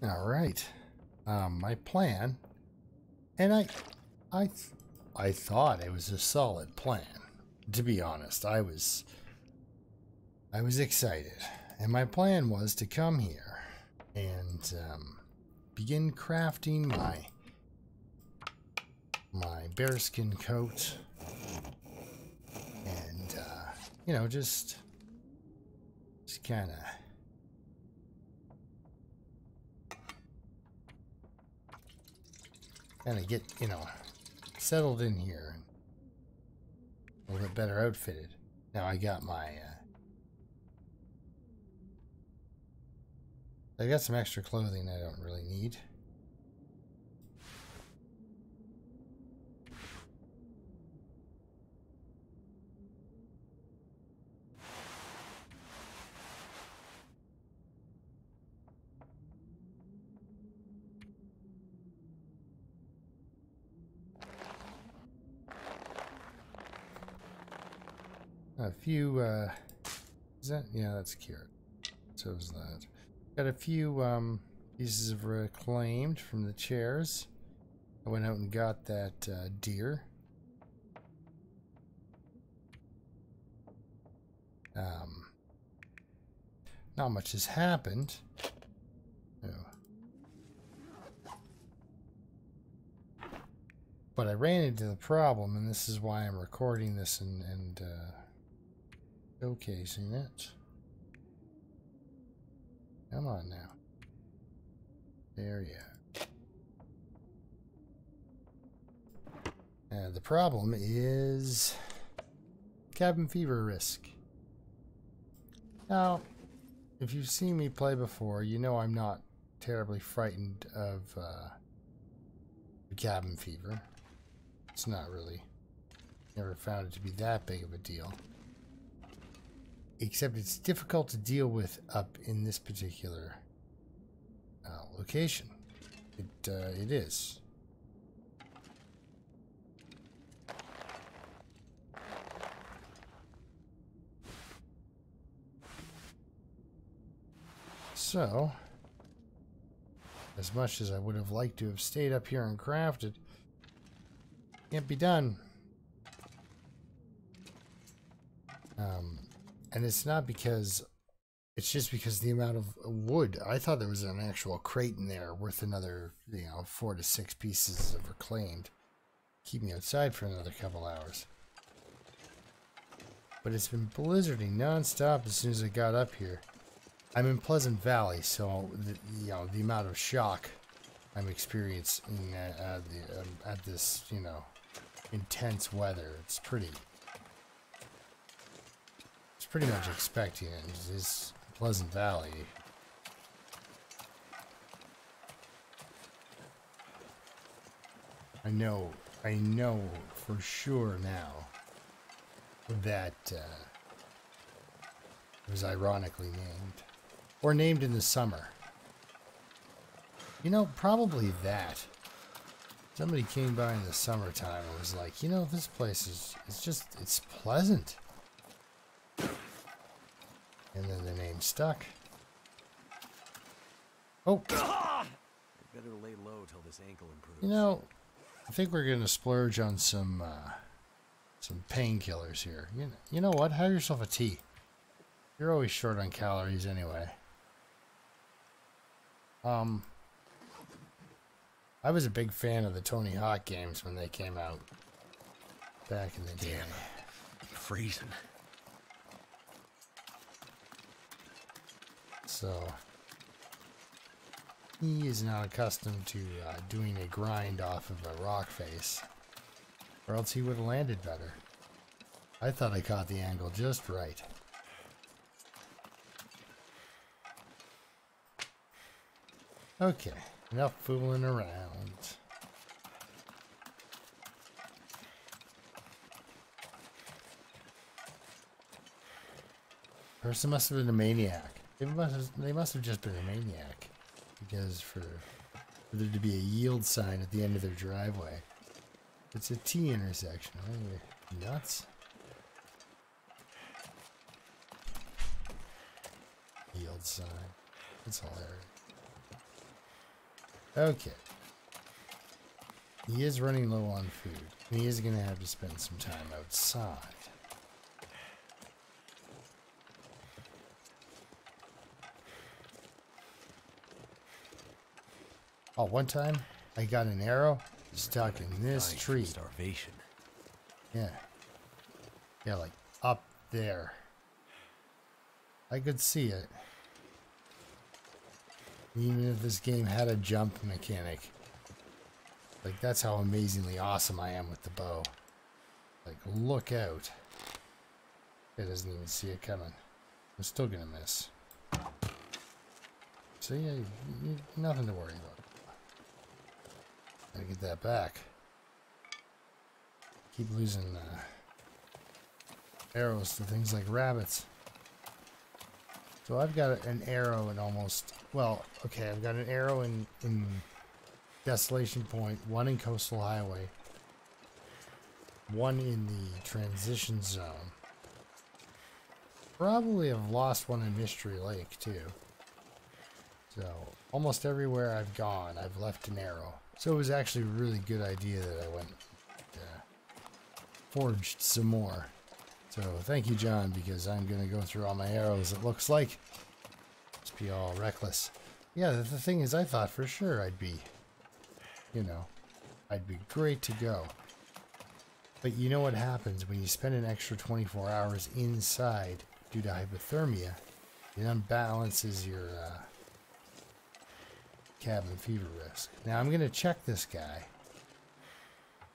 All right. My plan, and I thought it was a solid plan. To be honest, I was excited, and my plan was to come here and begin crafting my bearskin coat, and you know, just kind of get, you know, settled in here and a little bit better outfitted. Now I got my I got some extra clothing I don't really need. A few, is that? Yeah, that's carrot. So is that. Got a few pieces of reclaimed from the chairs. I went out and got that deer. Not much has happened. No. But I ran into the problem, and this is why I'm recording this and showcasing it. Come on now. There you are. And the problem is cabin fever risk. Now, if you've seen me play before, you know I'm not terribly frightened of cabin fever. It's not really. Never found it to be that big of a deal. Except it's difficult to deal with up in this particular location. It is. So, as much as I would have liked to have stayed up here and crafted, can't be done. And it's not because, it's just because the amount of wood. I thought there was an actual crate in there worth another, you know, 4 to 6 pieces of reclaimed. Keep me outside for another couple hours. But it's been blizzarding non-stop as soon as I got up here. I'm in Pleasant Valley, so the amount of shock I'm experiencing at this, you know, intense weather, it's pretty much expecting it. It's Pleasant Valley. I know for sure now that it was ironically named. Or named in the summer. You know, probably that. Somebody came by in the summertime and was like, you know, this place it's pleasant. And then the name stuck. Oh! Better lay low till this ankle improves. You know, I think we're gonna splurge on some painkillers here. You know what? Have yourself a tea. You're always short on calories anyway. I was a big fan of the Tony Hawk games when they came out back in the day. Damn, I'm freezing. So he is not accustomed to doing a grind off of a rock face, or else he would have landed better. I thought I caught the angle just right. Okay, enough fooling around. Person must have been a maniac. They must have just been a maniac, because for there to be a yield sign at the end of their driveway, it's a T intersection. Are you nuts? Yield sign. That's hilarious. Okay. He is running low on food. And he is going to have to spend some time outside. Oh, one time I got an arrow stuck in this tree. Starvation. Yeah. Yeah, like up there. I could see it. Even if this game had a jump mechanic. Like, that's how amazingly awesome I am with the bow. Like, look out. It doesn't even see it coming. I'm still gonna miss. So yeah, nothing to worry about. Gotta get that back. Keep losing arrows to things like rabbits. So I've got an arrow in almost... Well, okay, I've got an arrow in Desolation Point, one in Coastal Highway, one in the Transition Zone. Probably have lost one in Mystery Lake, too. So, almost everywhere I've gone, I've left an arrow. So it was actually a really good idea that I went forged some more. So, thank you, John, because I'm going to go through all my arrows, it looks like. Just be all reckless. Yeah, the thing is, I thought for sure I'd be, you know, I'd be great to go. But you know what happens when you spend an extra 24 hours inside due to hypothermia? It unbalances your cabin fever risk. Now I'm going to check this guy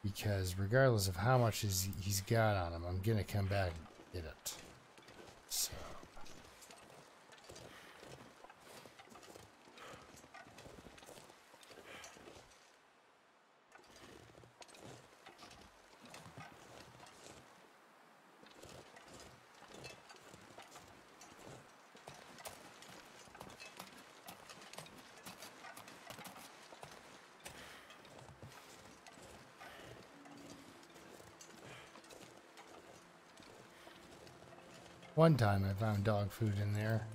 because regardless of how much he's got on him, I'm going to come back and get it. So. One time I found dog food in there.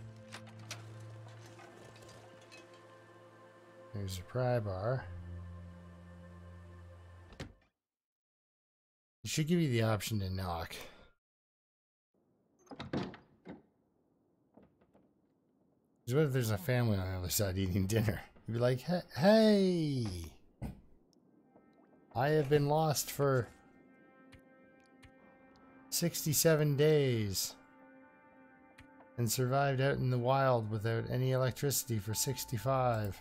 There's a pry bar. It should give you the option to knock. Because what if there's a family on the other side eating dinner? You'd be like, hey, I have been lost for 67 days. And survived out in the wild without any electricity for 65.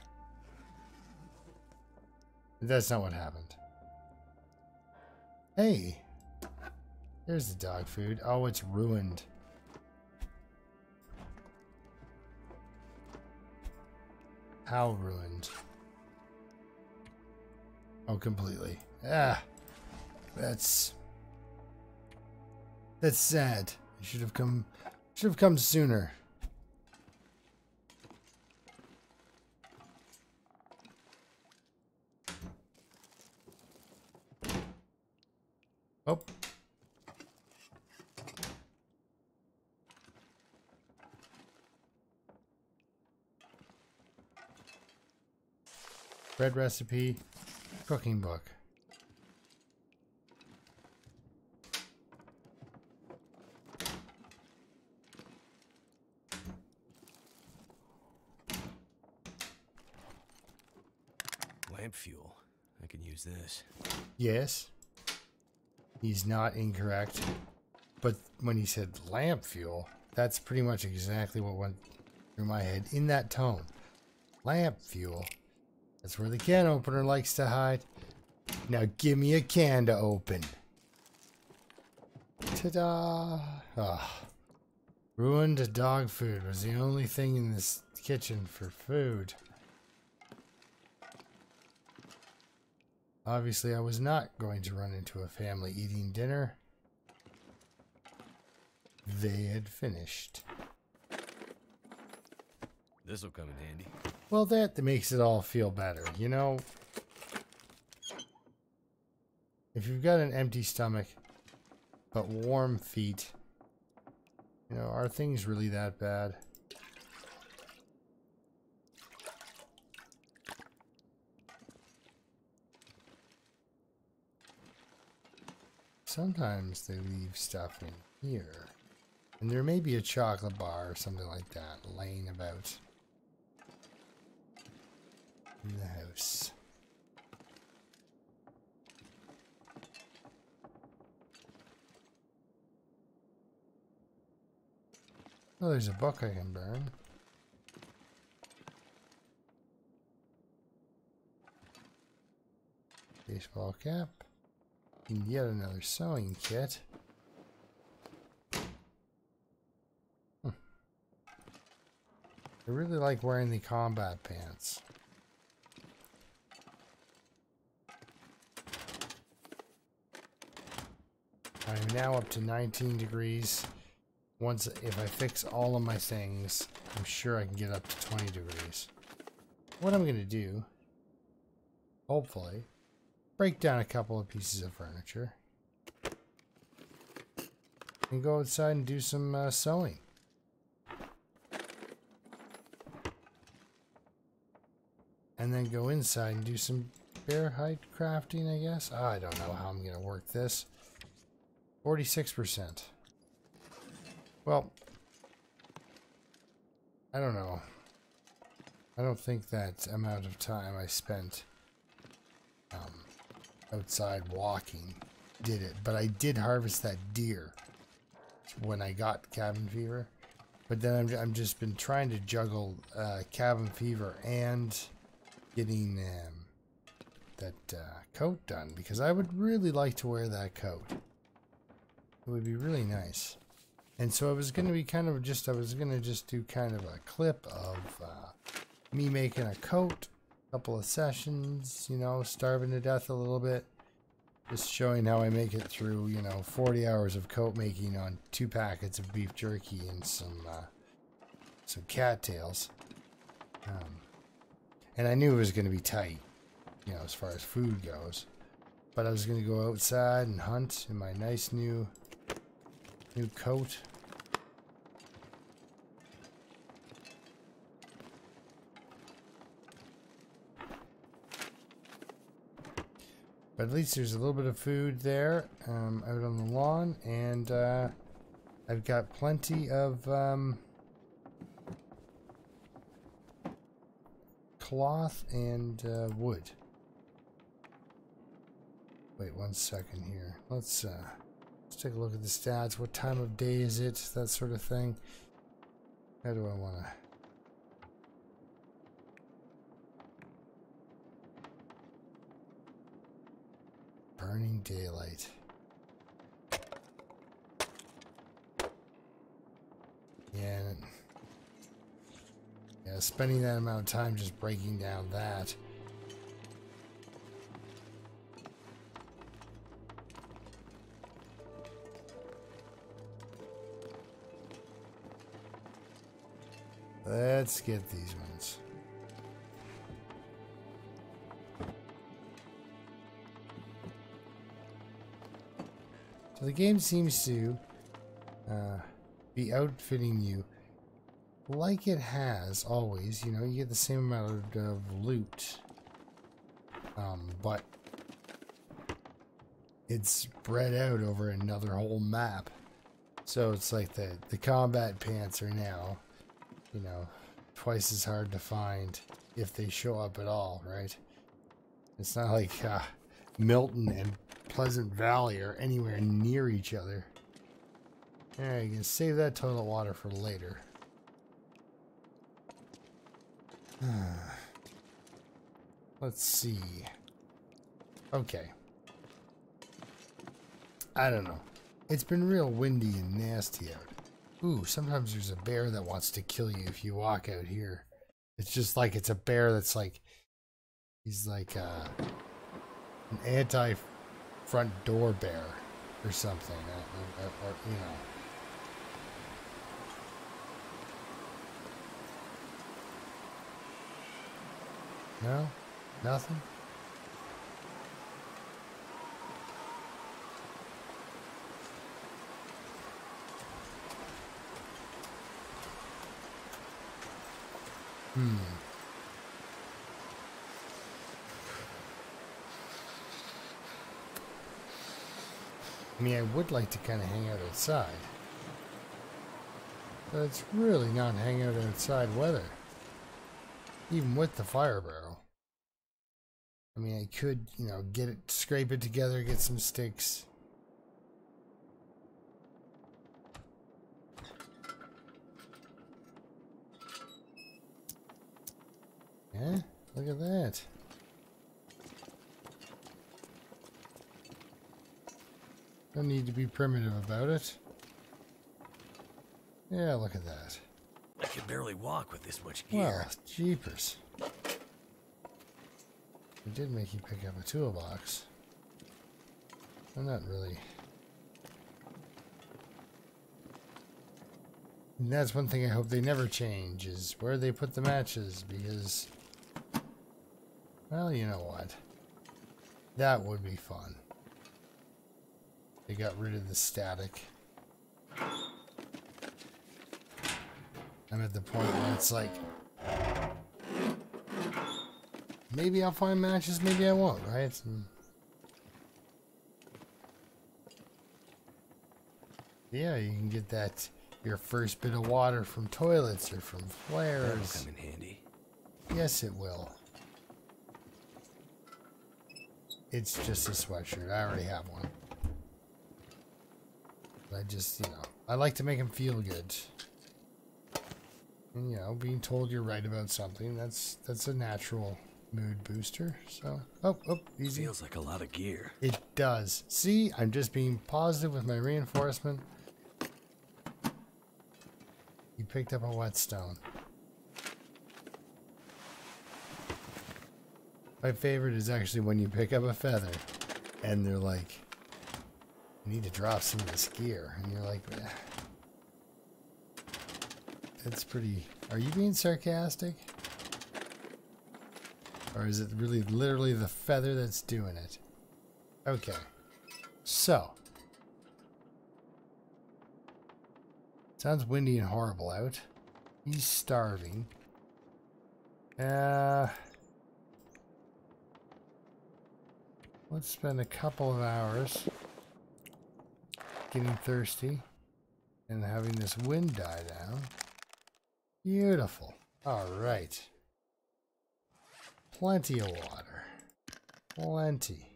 But that's not what happened. Hey! There's the dog food. Oh, it's ruined. How ruined? Oh, completely. Ah! That's sad. You should have come... Should have come sooner. Oh. Bread recipe, cooking book. Lamp fuel. I can use this. Yes. He's not incorrect. But when he said lamp fuel, that's pretty much exactly what went through my head in that tone. Lamp fuel. That's where the can opener likes to hide. Now give me a can to open. Ta-da! Ah. Ruined dog food was the only thing in this kitchen for food. Obviously, I was not going to run into a family eating dinner. They had finished. This'll come in handy. Well, that makes it all feel better, you know? If you've got an empty stomach, but warm feet, you know, are things really that bad? sometimes they leave stuff in here. And there may be a chocolate bar or something like that laying about in the house. Oh, there's a book I can burn. Baseball cap. And yet another sewing kit. I really like wearing the combat pants. I'm now up to 19 degrees. If I fix all of my things, I'm sure I can get up to 20 degrees. What I'm going to do, hopefully, break down a couple of pieces of furniture and go outside and do some sewing. And then go inside and do some bear hide crafting, I guess. I don't know how I'm going to work this. 46%. Well, I don't know. I don't think that amount of time I spent outside walking did it. But I did harvest that deer when I got cabin fever. But then I'm just been trying to juggle cabin fever and getting that coat done, because I would really like to wear that coat. It would be really nice. And so I was going to be kind of just, I was going to just do kind of a clip of me making a coat, a couple of sessions, you know, starving to death a little bit. Just showing how I make it through, you know, 40 hours of coat making on 2 packets of beef jerky and some cattails. And I knew it was going to be tight, you know, as far as food goes. But I was going to go outside and hunt in my nice new coat. But at least there's a little bit of food there out on the lawn, and I've got plenty of cloth and wood. Wait 1 second here. Let's take a look at the stats. What time of day is it? That sort of thing. How do I want to... Burning daylight. Yeah, spending that amount of time just breaking down that. Let's get these ones. So the game seems to be outfitting you like it has always. You know, you get the same amount of loot, but it's spread out over another whole map. So it's like the combat pants are now, you know, twice as hard to find if they show up at all, right? It's not like Milton and Pleasant Valley are anywhere near each other. Alright, you can save that toilet water for later. Let's see. Okay. I don't know. It's been real windy and nasty out. Ooh, sometimes there's a bear that wants to kill you if you walk out here. It's just like it's a bear that's like... He's like an anti-front door bear or something. Or you know... No? Nothing? I mean, I would like to kind of hang out outside. But it's really not hang out outside weather. Even with the fire barrel. I mean, I could, you know, get it, scrape it together, get some sticks. Yeah, look at that. Don't need to be primitive about it. Yeah, look at that. I can barely walk with this much gear. Well, jeepers. It did make you pick up a toolbox. I'm not really. And that's one thing I hope they never change, is where they put the matches, because, well, you know what? That would be fun. They got rid of the static. I'm at the point where it's like, maybe I'll find matches, maybe I won't, right? Yeah, you can get that, your first bit of water from toilets or from flares. That'll come in handy. Yes, it will. It's just a sweatshirt. I already have one. But I just, you know, I like to make them feel good. And, you know, being told you're right about something, that's a natural mood booster. So, oh, easy. Feels like a lot of gear. It does. See, I'm just being positive with my reinforcement. You picked up a whetstone. My favorite is actually when you pick up a feather and they're like, you need to drop some of this gear. And you're like, eh. That's pretty... Are you being sarcastic? Or is it really literally the feather that's doing it? Okay. So. Sounds windy and horrible out. He's starving. Let's spend a couple of hours getting thirsty and having this wind die down. Beautiful. All right. Plenty of water. Plenty.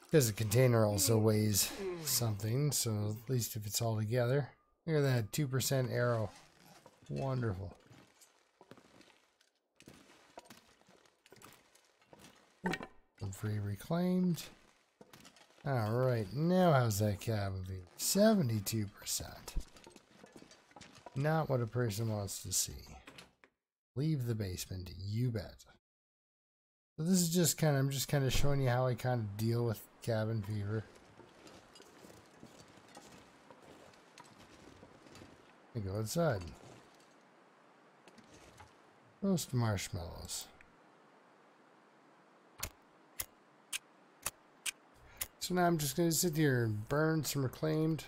Because the container also weighs something, so at least if it's all together. Look at that, 2% arrow. Wonderful. Some free reclaimed. Alright, now how's that cabin view? 72%. Not what a person wants to see. Leave the basement, you bet. So this is just kind of, I'm just kind of showing you how I kind of deal with cabin fever. I go outside. Roast marshmallows. So now I'm just going to sit here and burn some reclaimed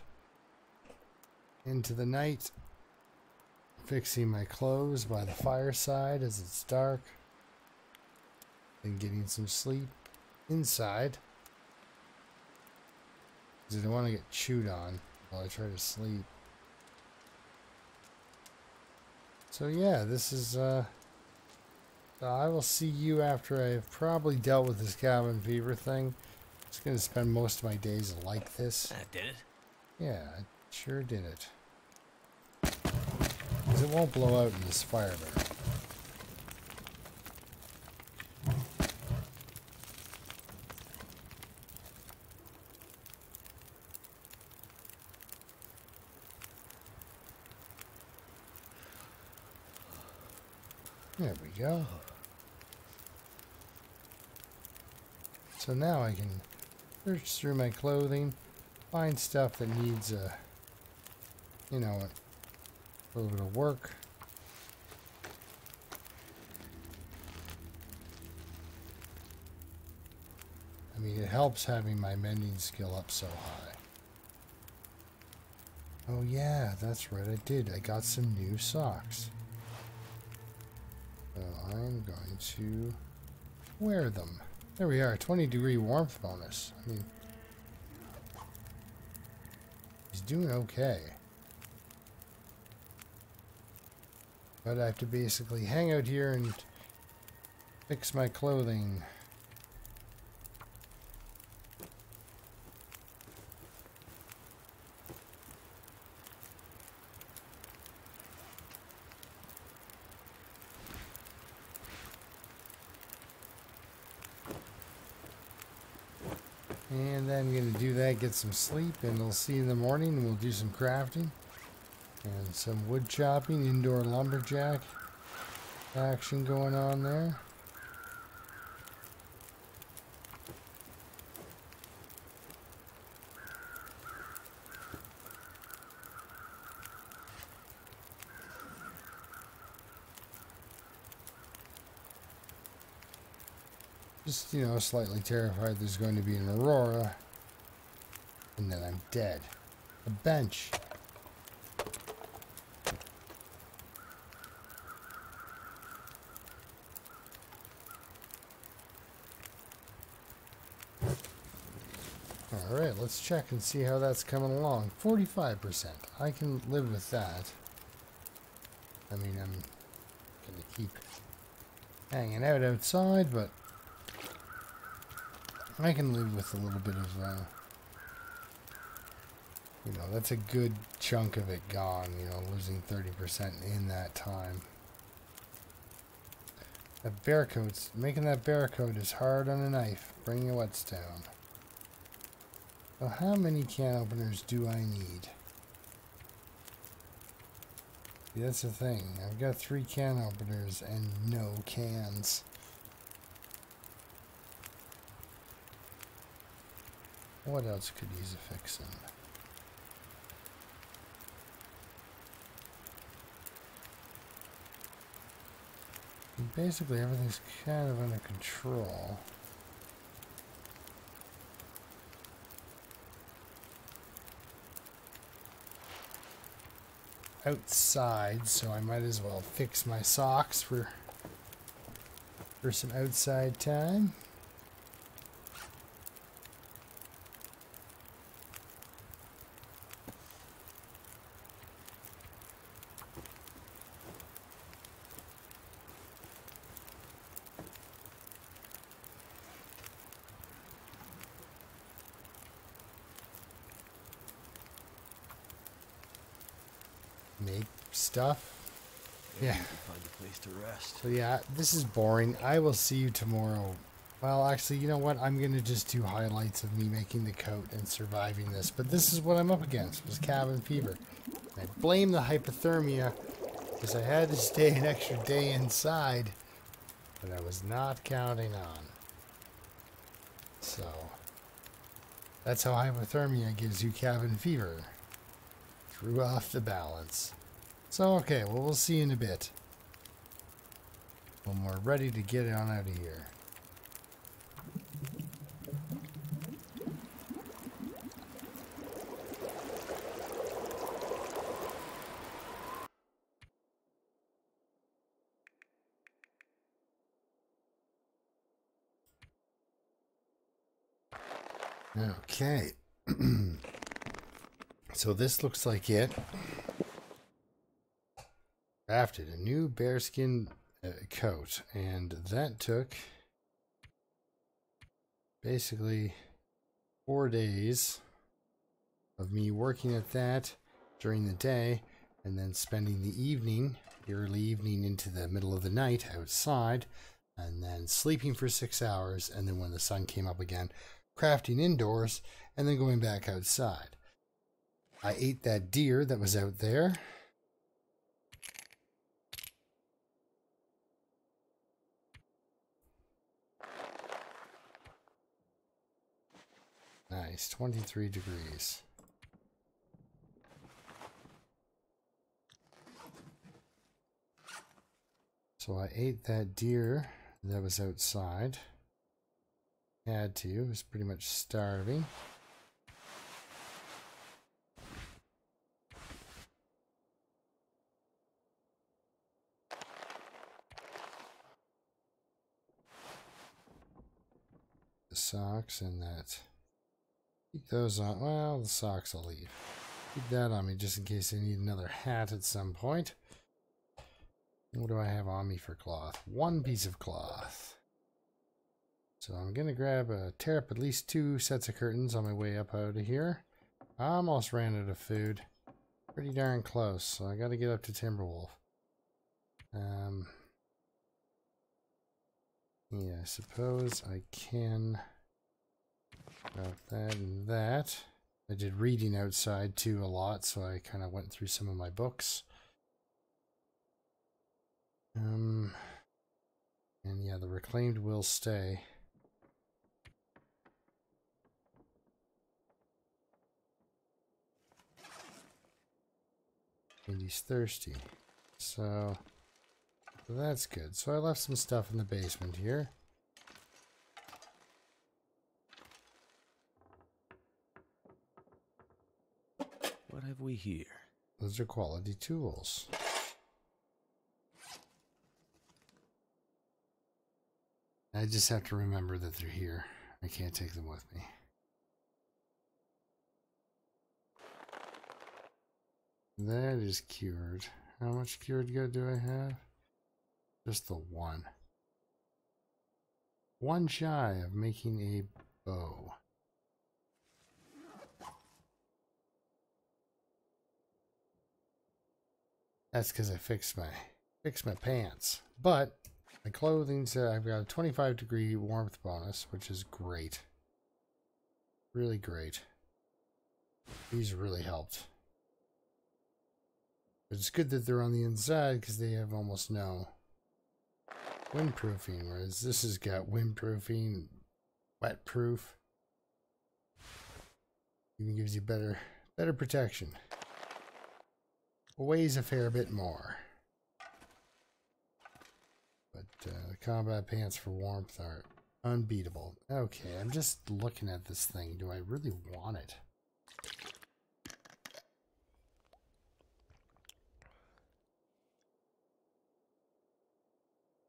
into the night. Fixing my clothes by the fireside as it's dark. And getting some sleep inside. Because I don't want to get chewed on while I try to sleep. So yeah, this is, I will see you after I've probably dealt with this cabin fever thing. I'm just going to spend most of my days like this. That did it? Yeah, I sure did it. Because it won't blow out in this fire barrel. There we go. So now I can search through my clothing, find stuff that needs a, you know, a little bit of work. I mean, it helps having my mending skill up so high. Oh yeah, that's right, I did. I got some new socks. So I'm going to wear them. There we are, 20-degree warmth bonus. I mean, he's doing okay. But I have to basically hang out here and fix my clothing. And I'm going to do that, get some sleep, and we'll see you in the morning, and we'll do some crafting and some wood chopping, indoor lumberjack action going on there. Just, you know, slightly terrified there's going to be an aurora, and then I'm dead. A bench. Alright, let's check and see how that's coming along. 45%. I can live with that. I mean, I'm going to keep hanging out outside, but I can live with a little bit of, you know, that's a good chunk of it gone, you know, losing 30% in that time. That bear coat's, making that bear coat is hard on a knife. Bring your whetstone. So how many can openers do I need? See, that's the thing. I've got 3 can openers and no cans. What else could use a fixin'? Basically, everything's kind of under control. Outside, so I might as well fix my socks for some outside time. Make stuff. Yeah. Find a place to rest. So yeah, this is boring. I will see you tomorrow. Well, actually, you know what? I'm going to just do highlights of me making the coat and surviving this. But this is what I'm up against, was cabin fever. I blame the hypothermia because I had to stay an extra day inside that I was not counting on. So that's how hypothermia gives you cabin fever. Threw off the balance. So, okay, well, we'll see you in a bit when we're ready to get on out of here. Okay. So this looks like it. Crafted a new bearskin coat, and that took basically 4 days of me working at that during the day, and then spending the evening, the early evening into the middle of the night outside, and then sleeping for 6 hours, and then when the sun came up again, crafting indoors, and then going back outside. I ate that deer that was out there. Nice, 23 degrees. So I ate that deer that was outside. had to. Was pretty much starving. The socks and that. Keep those on. Well, the socks I'll leave. Keep that on me just in case I need another hat at some point. What do I have on me for cloth? One piece of cloth. So I'm going to tear up at least 2 sets of curtains on my way up out of here. I almost ran out of food. Pretty darn close, so I got to get up to Timberwolf. Yeah, I suppose I can grab that and that. I did reading outside too a lot, so I kind of went through some of my books. And yeah, the reclaimed will stay. And he's thirsty. So that's good. So I left some stuff in the basement here. What have we here? Those are quality tools. I just have to remember that they're here. I can't take them with me. That is cured. How much cured good do I have? Just the one. One shy of making a bow. That's because I fixed my pants. But my clothing's I've got a 25-degree warmth bonus, which is great. Really great. These really helped. But it's good that they're on the inside because they have almost no windproofing, whereas this has got windproofing, wetproof. Even gives you better protection. Weighs a fair bit more. But the combat pants for warmth are unbeatable. Okay, I'm just looking at this thing. Do I really want it?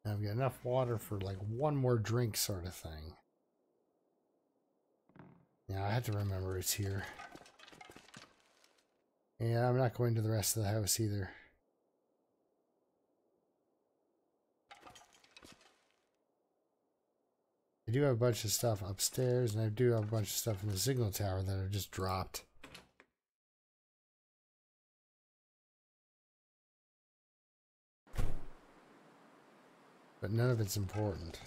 I've got enough water for like one more drink sort of thing. Yeah, I have to remember it's here. Yeah, I'm not going to the rest of the house either. I do have a bunch of stuff upstairs, and I do have a bunch of stuff in the signal tower that I've just dropped. But none of it's important.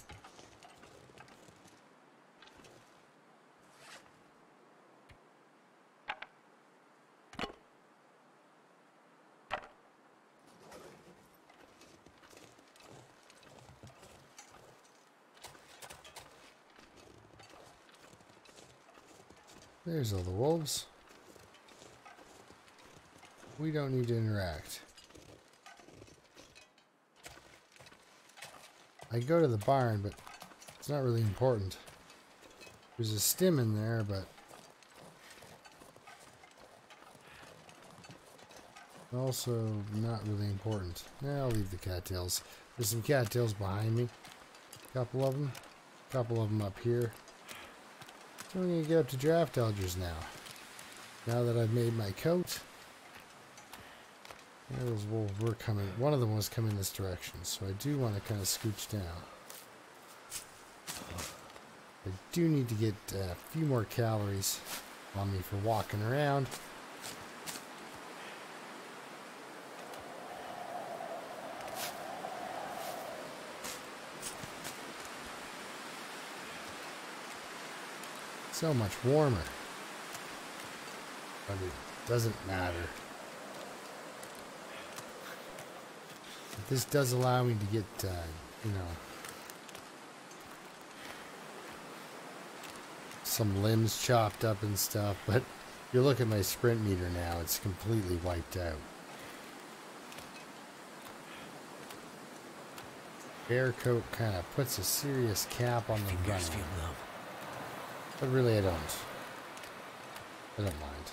There's all the wolves. We don't need to interact. I go to the barn, but it's not really important. There's a stim in there, but also not really important. I'll leave the cattails. There's some cattails behind me. A couple of them up here. So I'm going to get up to draft elders now. Now that I've made my coat. Those wolves were coming. One of them was coming this direction, so I do want to kind of scooch down. I do need to get a few more calories on me for walking around. So much warmer. But it doesn't matter. But this does allow me to get, you know, some limbs chopped up and stuff. But if you look at my sprint meter now, it's completely wiped out. Bear coat kind of puts a serious cap on the Fingers running. feel numb. But really, I don't. I don't mind.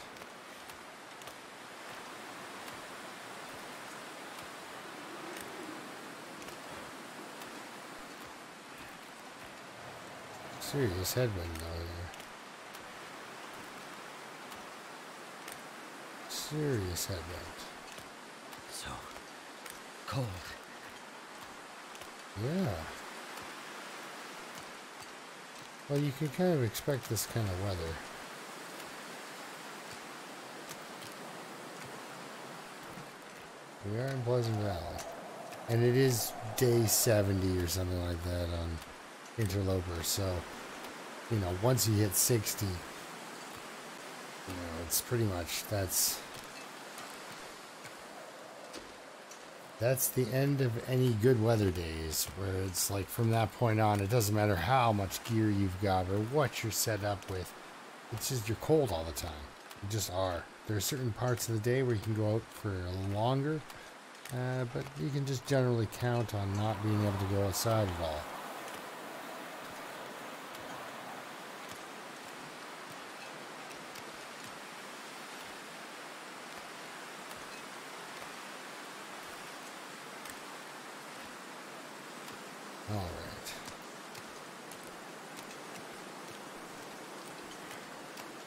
Serious headwind though here. Serious headwind. So cold. Yeah. Well, you can kind of expect this kind of weather. We are in Pleasant Valley. And it is day 70 or something like that on Interloper, so, you know, once you hit 60, you know, it's pretty much, that's the end of any good weather days, where it's like from that point on, it doesn't matter how much gear you've got or what you're set up with, it's just you're cold all the time. You just are. There are certain parts of the day where you can go out for longer, but you can just generally count on not being able to go outside at all. All right.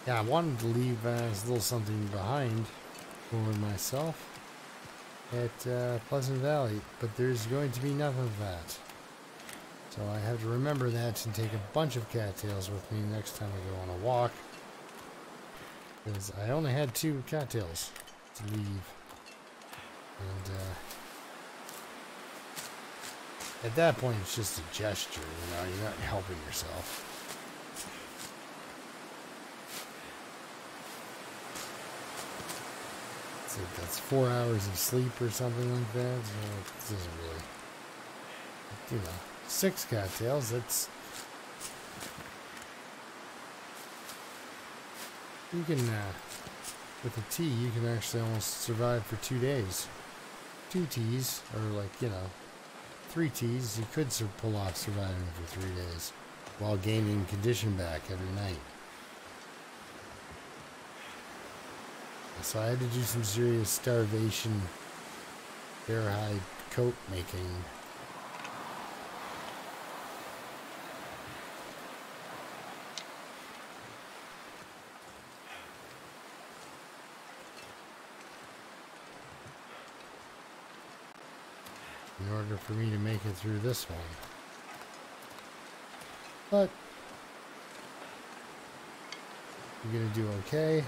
Yeah, I wanted to leave a little something behind for myself at Pleasant Valley, but there's going to be none of that. So I have to remember that and take a bunch of cattails with me next time I go on a walk, because I only had 2 cattails to leave. And at that point, it's just a gesture, you know, you're not helping yourself. So that's 4 hours of sleep or something like that, so it doesn't really, you know, 6 cattails, that's, you can, with a tea, you can actually almost survive for 2 days. 2 teas, or like, you know, 3 teas, you could pull off surviving for 3 days while gaining condition back every night. So I had to do some serious starvation, bear hide coat making. In order for me to make it through this one. But you're gonna do okay.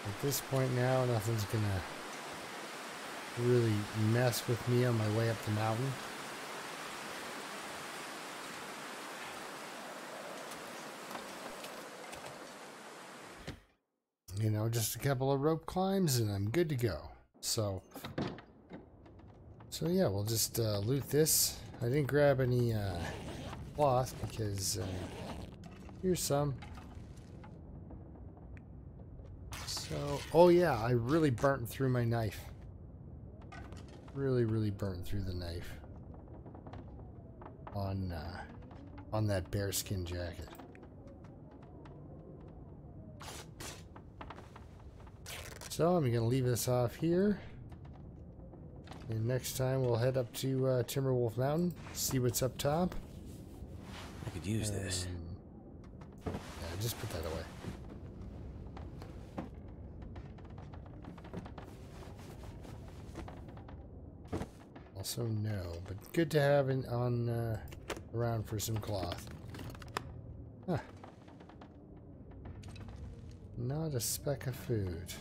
At this point now, nothing's gonna really mess with me on my way up the mountain. You know, just a couple of rope climbs and I'm good to go. So yeah, we'll just loot this. I didn't grab any cloth because here's some. So, oh yeah, I really burnt through my knife. Really burnt through the knife on that bearskin jacket. So I'm gonna leave this off here, and next time we'll head up to Timberwolf Mountain, see what's up top. I could use this. Yeah, just put that away. Also no, but good to have around for some cloth. Huh. Not a speck of food.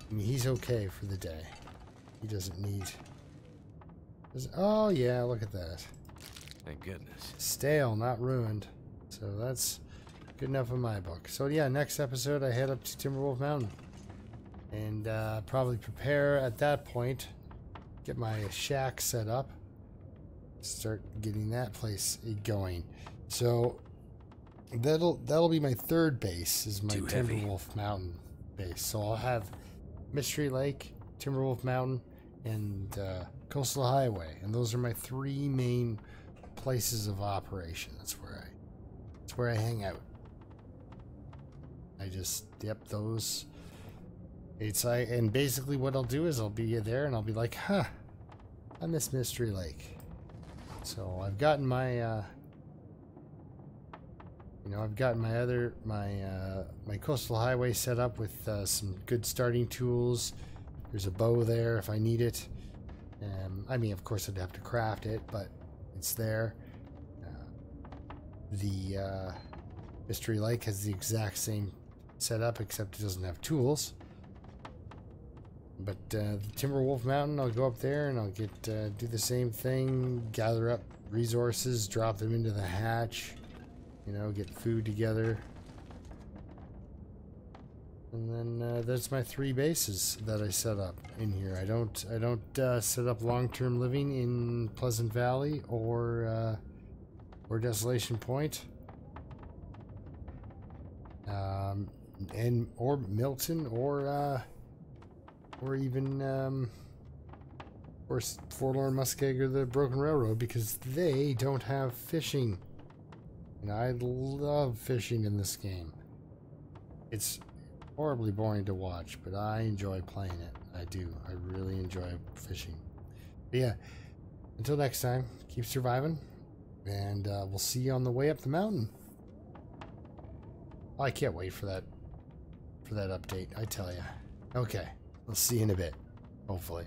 I mean, he's okay for the day. He doesn't need... Oh yeah, look at that. Thank goodness. Stale, not ruined. So that's good enough in my book. So yeah, next episode I head up to Timberwolf Mountain. And probably prepare at that point, get my shack set up, start getting that place going. So that'll be my 3rd base, is my Timberwolf Mountain base. So I'll have Mystery Lake, Timberwolf Mountain, and Coastal Highway, and those are my three main places of operation. That's where I hang out. I just those. And basically what I'll do is I'll be there and I'll be like, huh, I miss Mystery Lake. So I've gotten my I've got my Coastal Highway set up with some good starting tools. There's a bow there if I need it. I mean, of course, I'd have to craft it, but it's there. The Mystery Lake has the exact same setup, except it doesn't have tools. But the Timberwolf Mountain, I'll go up there and I'll get do the same thing, gather up resources, drop them into the hatch. Get food together. And then that's my three bases that I set up in here. I don't set up long-term living in Pleasant Valley or Desolation Point. Or Milton or even or Forlorn Muskeg or the Broken Railroad, because they don't have fishing. And I love fishing in this game. It's horribly boring to watch, but I enjoy playing it. I do. I really enjoy fishing. But yeah, until next time, keep surviving, and we'll see you on the way up the mountain. I can't wait for that update, I tell you. Okay, we'll see you in a bit, hopefully.